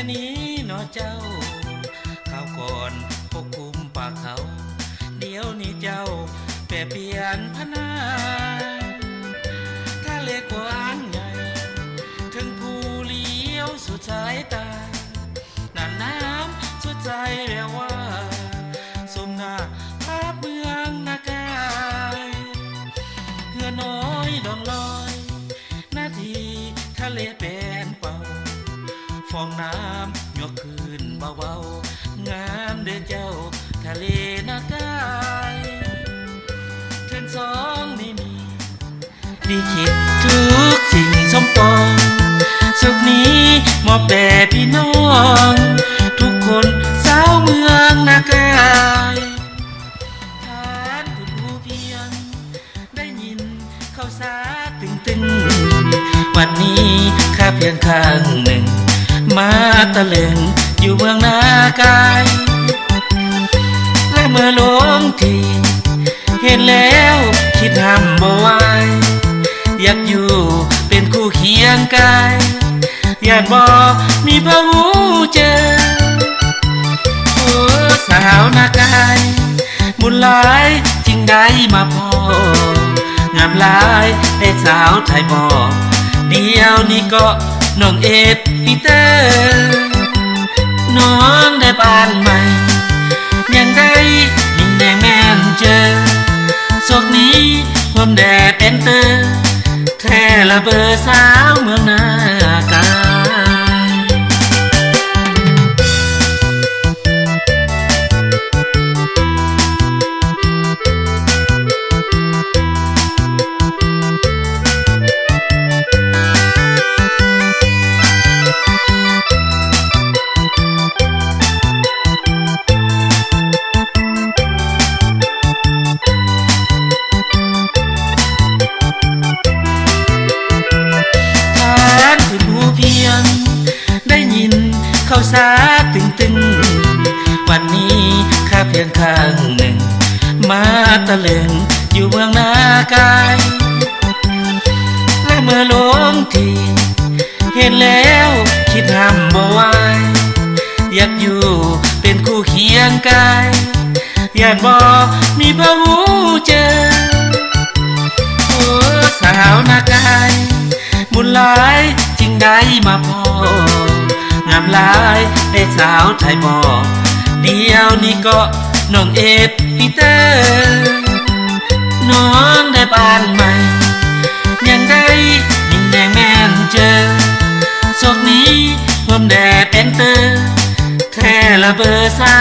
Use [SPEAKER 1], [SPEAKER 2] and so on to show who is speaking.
[SPEAKER 1] นี้เนาะเจ้าข้าวก่อนพกคุมปากเขาเดี๋ยวนี้เจ้าแปรเปลี่ยนพนาถ้าเล็กกว่าอันใหญ่ถึงผู้เลี้ยวสุดสายตาน่านน้ำสุดใจแววว่าสมหน้าภาพเมืองนากายเหือน้อยดองลอยนาทีทะเลเป็นเป่าฟองน้ำยกคืนเบาๆงามเดินเจ้าทะเลนากายเทินสองนี่มีดีคิดทุกสิ่งสมปองสุขนี้มอบแด่พี่น้องทุกคนสาวเมืองนากายทานคุณผู้เพียงได้ยินเขาสาตึงวันนี้ข้าเพียงข้างหนึ่งมาตะลึงอยู่เมืองนากายและเมื่อลงทีเห็นแล้วคิดห้ามบ่ไหวอยากอยู่เป็นคู่เคียงกายอยากบอกมีพระหูเจอโอ้สาวนากายบุญหลายจึงได้มาพองามหลายได้สาวไทยบอกเดียวนี้ก็น้องเอฟปีเตอร์น้องได้บ้านใหม่ยังได้ยิ่งแดงแม่นเจอโศกนี้ผมแดดเป็นเตอร์แท้ละเบอร์สาวเมืองนากายได้ยินเขาสาตึงวันนี้ข้าเพียงข้างหนึ่งมาตะลึงอยู่เมืองนากายและเมื่อลงทีเห็นแล้วคิดห้ามบ่ไหวอยากอยู่เป็นคู่เคียงกายอยากบอกมีพระหูเจอโอ้สาวนากายบุญหลายจึงได้มาพองามหลายได้สาวไทยบอกเดียวนี้ก็น้องเอฟปีเตอร์น้องได้บ้านใหม่ยังได้ยิ่งแดงแม่นเจอโศกนี้ผมแดดเป็นเตอร์แท้ละเบอร์สา